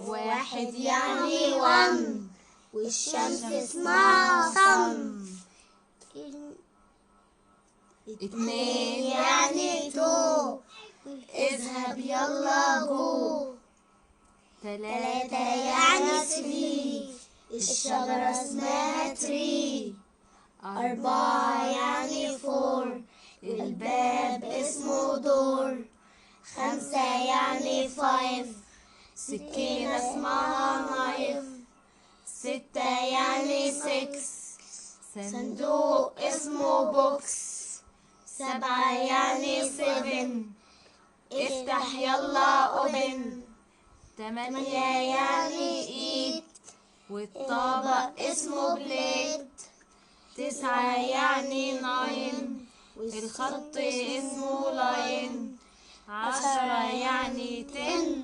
واحد يعني ون، والشمس اسمها صن. اتنين يعني تو، اذهب يلا جو. تلاتة يعني ثري، الشجرة اسمها تري. أربعة يعني فور، الباب اسمه دور. خمسة يعني فايف، سكينة اسمها نايف. ستة يعني سكس، صندوق اسمه بوكس. سبعة يعني سيفن، افتح يلا اوبن. تمانية يعني ايت، والطبق اسمه بليت. تسعة يعني ناين، الخط اسمه لاين. عشرة يعني تن،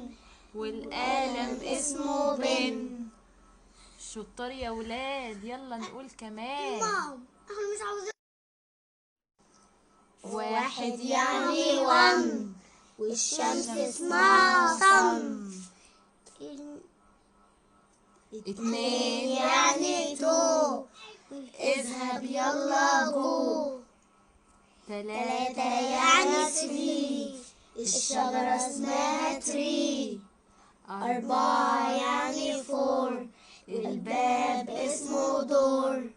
والقلم اسمه بن. شطار يا ولاد، يلا نقول كمان. احنا مش عاوزين. واحد يعني ون، والشمس اسمها صن. اتنين يعني تو، اذهب يلا جو. تلاتة يعني ثري، الشجرة اسمها تري. أربعة يعني فور، الباب اسمه دور.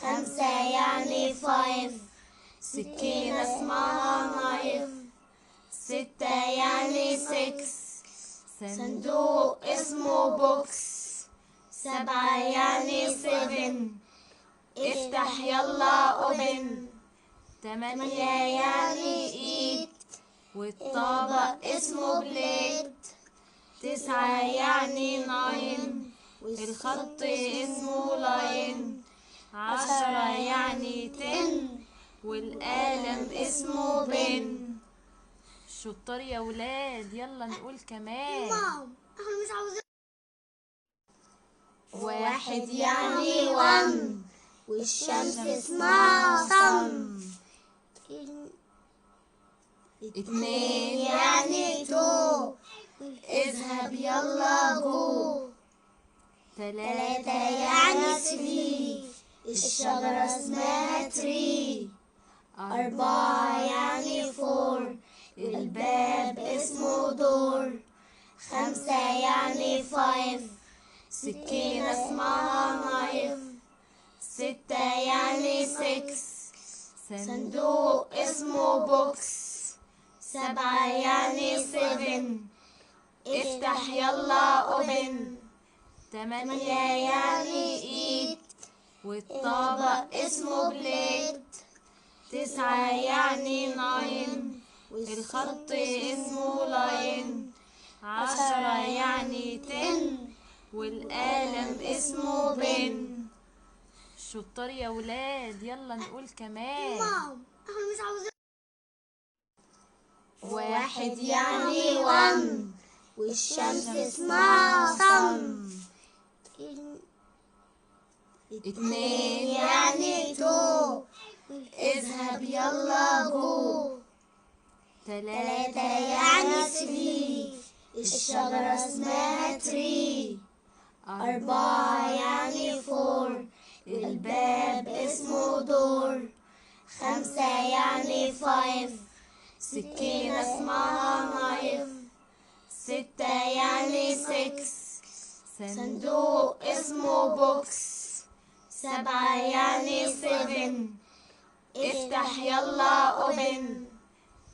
خمسة يعني فايف، سكينة اسمها نايف. ستة يعني سكس، صندوق اسمه بوكس. سبعة يعني سيفن، افتح يلا اوبن. تمانية يعني ايت، والطبق اسمه بليت. تسعة يعني ناين، الخط اسمه لاين. عشرة يعني تن، والقلم اسمه بن. شطار يا ولاد، يلا نقول كمان. احنا مش عاوزين. واحد يعني ون، والشمس اسمها صن. اتنين يعني تو، اذهب يلا جو. تلاتة يعني ثري، الشجرة اسمها تري. أربعة يعني فور، الباب اسمه دور. خمسة يعني فايف، سكينة اسمها نايف. ستة يعني سكس، صندوق اسمه بوكس. سبعة يعني سيفن، افتح يلا اوبن. تمانية يعني ايت، والطبق اسمه بليت. تسعة يعني ناين، الخط اسمه لاين. عشرة يعني تن، والقلم اسمه بن. شطار يا ولاد، يلا نقول كمان. احنا مش عاوزين. واحد يعني ون، والشمس اسمها صن. اتنين يعني تو، اذهب يلا جو. تلاتة يعني ثري، الشجرة اسمها تري. أربعة يعني فور، الباب اسمه دور. خمسة يعني فايف، سكينة اسمها نايف. ستة يعني سكس، صندوق اسمه بوكس. سبعة يعني سيفن، افتح يلا اوبن.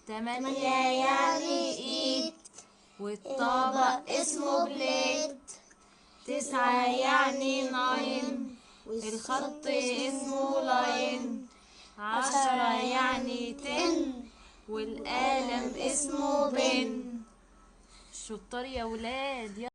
تمانية يعني ايت، والطبق اسمه بليت. تسعة يعني ناين، الخط اسمه لاين. عشرة يعني تن، والقلم اسمه بن. شطار يا ولاد.